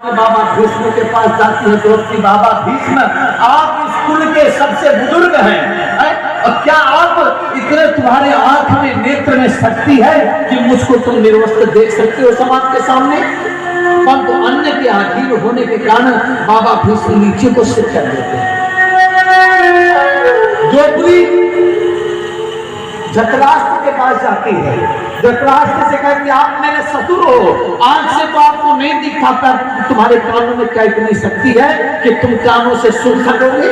बाबा भीष्म के पास जाती है द्रौपदी। बाबा भीष्म, आप इस कुल के सबसे बुजुर्ग हैं, और क्या आप इतने, तुम्हारे आंख में, नेत्र में शक्ति है कि मुझको तुम निर्वस्त्र देख सकते हो समाज के सामने? परंतु अन्य के अधीन होने के कारण बाबा भीष्म नीचे को सिर कर देते हैं। द्रौपदी धृतराष्ट्र के पास जाती है। धृतराष्ट्र से कहती है, आप मेरे ससुर हो, आंख से तो आपको नहीं दिखता, पर तुम्हारे कानों में क्या इतनी शक्ति है कि तुम कानों से सुन सकोगे?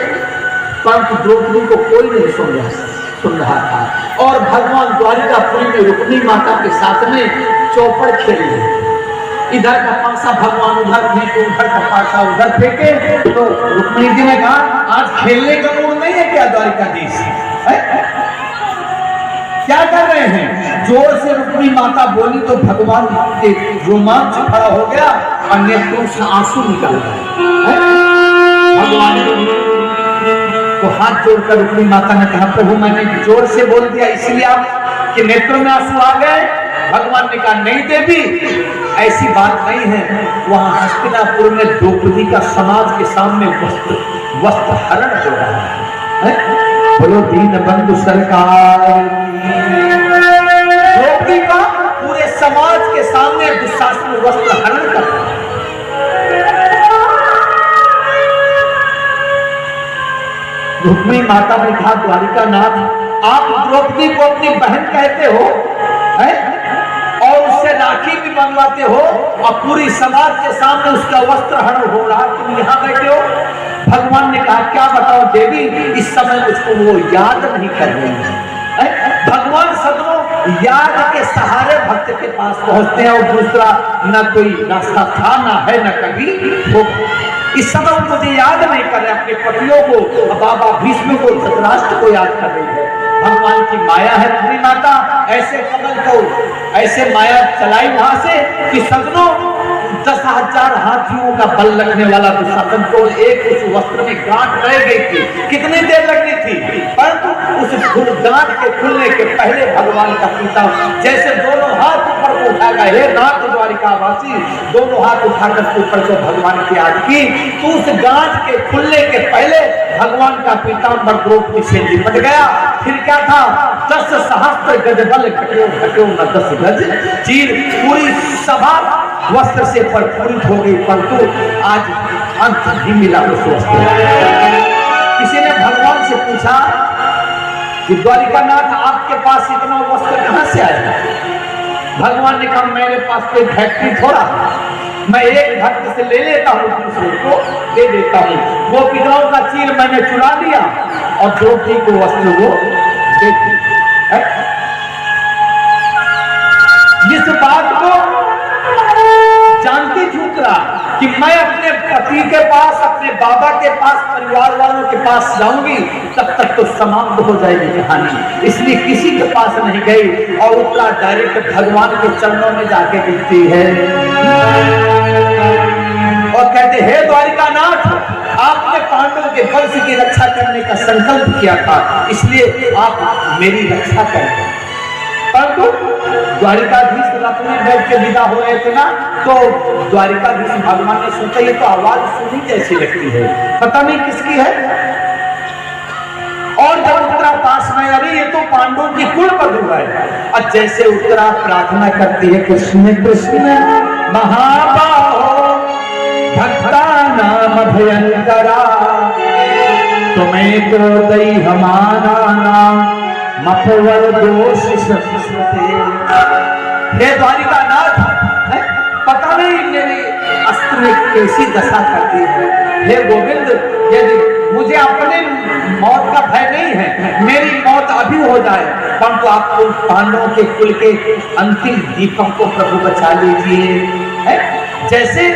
परंतु द्रौपदी को कोई नहीं सुन रहा था। और भगवान द्वारिकापुरी में रुक्मिणी माता के साथ में चौपड़ खेल रहे, इधर का पासा भगवान उधर फेंके, उधर का पासा उधर फेंके। तो रुक्मिणी जी ने कहा, आज खेलने का मूड नहीं है क्या द्वारिकाधीश? क्या कर रहे हैं? जोर से रुक्मिणी माता बोली तो भगवान के रोमांच खड़ा हो गया और नेत्रों से आंसू निकल गए। भगवान तो हाथ जोड़कर रुक्मिणी माता ने कहा, प्रभु मैंने जोर से बोल दिया इसलिए आपके नेत्रों में आंसू आ गए? भगवान ने कहा, नहीं देवी, ऐसी बात नहीं है। वहां हस्तिनापुर में द्रौपदी का समाज के सामने वस्त्र हरण हो रहा है। बोलो दीन बंधु सरकार। द्रौपदी का पूरे समाज के सामने दुशासन वस्त्र हरण कर रहा है। रुक्मिणी माता ने कहा, द्वारिकानाथ, आप द्रौपदी को अपनी बहन कहते हो, है? और उससे राखी भी बनवाते हो, और पूरी समाज के सामने उसका वस्त्र हरण हो रहा, तुम यहाँ बैठे हो? भगवान ने कहा, क्या बताओ देवी, इस समय मुझको वो याद नहीं कर रही है। भगवान सदनों याद के सहारे भक्त के पास पहुंचते हैं, और दूसरा न कोई रास्ता था, ना है, न कभी हो। इस समय मुझे याद नहीं कर रहे अपने पतियों को, बाबा भीष्म को, धृतराष्ट्र को याद कर रही है। भगवान की माया है रुक्मिणी माता, ऐसे कमल को ऐसे माया चलाई वहां से कि सदनों 10,000 हाथियों का बल लगने वाला दुशासन को एक उस वस्त्र में गांठ रह गई थी। कितनी देर लगनी थी? परंतु उस गांठ के खुलने के पहले भगवान का पिता जैसे दोनों हाथ ऊपर को उठाकर, हे नाथ द्वारिकावासी, दोनों हाथ उठाकर ऊपर को भगवान की याद की, तो उस गांठ के खुलने के पहले भगवान का पीताम्बर द्रौपदी से निपट गया। फिर क्या था? 10 सहस्त्र गज बल घटो न 10 गज चीर। पूरी सभा वस्त्र से परिपूरित हो गई, परंतु आज अंत भी मिला उस वस्त्र। किसी ने भगवान से पूछा कि द्वारिकानाथ, आपके पास इतना वस्त्र कहां से आया? भगवान ने कहा, मेरे पास कोई फैक्ट्री थोड़ा, मैं एक भक्त से ले लेता हूँ, दूसरे को दे देता हूँ। वो गोपिकाओं का चीर मैंने चुरा लिया और द्रौपदी को वस्त्र वो दे दिया। इस बात को जानती थी कि मैं अपने पति के पास, अपने बाबा के पास, परिवार वालों के पास जाऊंगी, तब तक तो समाप्त हो जाएगी कहानी। इसलिए किसी के पास नहीं गई और उत्तरा डायरेक्ट भगवान के चरणों में जाके गिरती है और कहते, हे द्वारिकानाथ, आपने पांडवों के वंश की रक्षा करने का संकल्प किया था, इसलिए आप मेरी रक्षा करें। परंतु द्वारिकाधीश रथ में बैठ के विदा हो रहे थे ना, तो द्वारिकाधीश भगवान ने सोचा ये तो आवाज सुनी जैसी लगती है, पता नहीं किसकी है। और जब उत्तरा पास में, अरे ये तो पांडवों की कुल बधू है। और जैसे उत्तरा प्रार्थना करती है, कृष्ण कृष्ण महाबाहो भक्ता नाम भयंकरा, तुम्हें तो दई हमारा नाम मफवल दोष सस्ते। हे द्वारिकानाथ, पता नहीं मेरे अस्त्र ने कैसी दशा कर दी है। हे गोविंद, यदि मुझे अपने मौत का भय नहीं है, मेरी मौत अभी हो जाए, परंतु आपको पांडवों के कुल के अंतिम दीपों को प्रभु बचा लीजिए। जैसे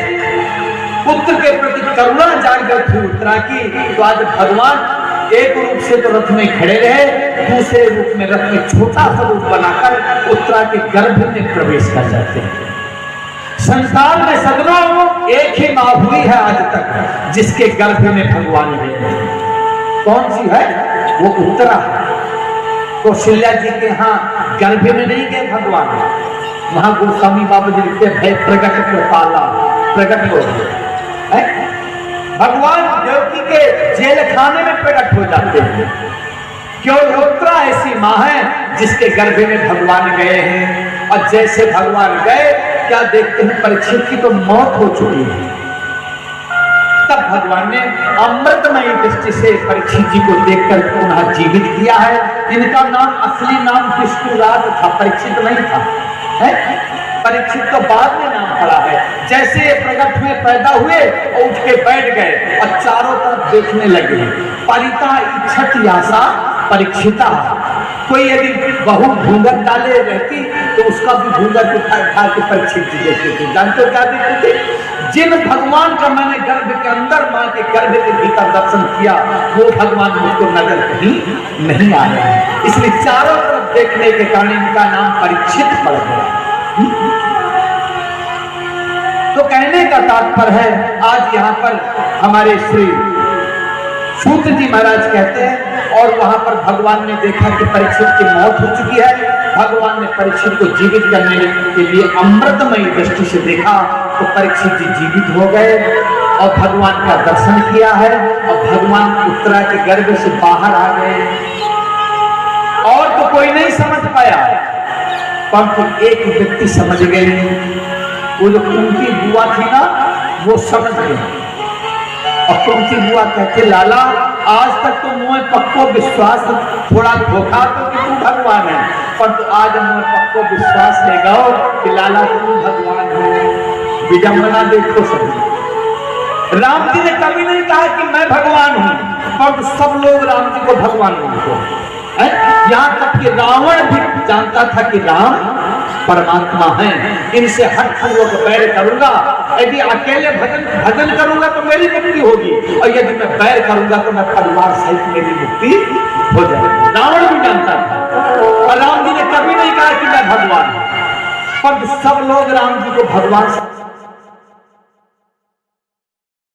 पुत्र के प्रति करुणा जागृत हुई उत्तरा की, तो आज भगवान एक रूप से तो रथ में खड़े रहे, दूसरे रूप में रथ में छोटा सा रूप बनाकर उत्तरा के गर्भ में प्रवेश कर जाते हैं। संसार में सदनों एक ही मां हुई है आज तक जिसके गर्भ में भगवान है। कौन सी है? वो उत्तरा। कौशल्या जी के यहाँ गर्भ में नहीं गए भगवान, वहां गोस्वामी बाबा जी लिखते भय प्रकट कृपाला, प्रकट हो गए। भगवान देवकी के जेल खाने में प्रकट हो जाते हैं। क्यों? उत्तरा ऐसी माँ है जिसके गर्भ में भगवान गए हैं, और जैसे भगवान गए क्या देखते हैं, परीक्षित की तो मौत हो चुकी है। तब भगवान ने अमृतमयी दृष्टि से परीक्षित जी को देखकर पुनः जीवित किया है। इनका नाम, असली नाम विष्णुराज था, परीक्षित नहीं था, है? परीक्षित तो बाद में नाम पड़ा है। जैसे ये प्रकट हुए, पैदा हुए और उठ के बैठ गए और चारों तरफ देखने लगे। परिता इच्छत यासा परीक्षिता। कोई यदि बहु घूंघट डाले रहती तो उसका भी घूंघट उठा के परीक्षित जी देखते थे। जानते हो क्या देखते थे? जिन भगवान का मैंने गर्भ के अंदर, मां के गर्भ के भीतर दर्शन किया, वो भगवान मुझको नजर कहीं नहीं आया है। इसलिए चारों तरफ देखने के कारण इनका नाम परीक्षित पड़ गया। तो कहने का तात्पर्य है, आज यहाँ पर हमारे श्री सूत जी महाराज कहते हैं, और वहां पर भगवान ने देखा कि परीक्षित की मौत हो चुकी है। भगवान ने परीक्षित को जीवित करने के लिए अमृतमयी दृष्टि से देखा, तो परीक्षित जी जीवित हो गए और भगवान का दर्शन किया है, और भगवान उत्तरा के गर्भ से बाहर आ गए। और तो कोई नहीं समझ पाया, परंतु एक व्यक्ति समझ गए। वो जो कुंती बुआ थी ना, वो समझ गई। और कुंती बुआ कहते, लाला आज तक तो मुझे पक्को विश्वास, थोड़ा धोखा तो कि तू भगवान है, पर तो आज मुझे पक्को विश्वास है गौ कि लाला तू भगवान है। विडंबना देखो सभी। राम जी ने कभी नहीं कहा कि मैं भगवान हूं, पर सब लोग राम जी को भगवान मानते हैं। यहाँ तक कि रावण भी जानता था कि राम परमात्मा है। इनसे हठपूर्वक बैर करूंगा, यदि अकेले भजन करूंगा तो मेरी मुक्ति होगी, और यदि मैं बैर करूंगा तो मैं परिवार सहित मेरी मुक्ति हो जाएगी। रावण भी जानता था, और राम जी ने कभी नहीं कहा कि मैं भगवान हूं, पर सब लोग राम जी को भगवान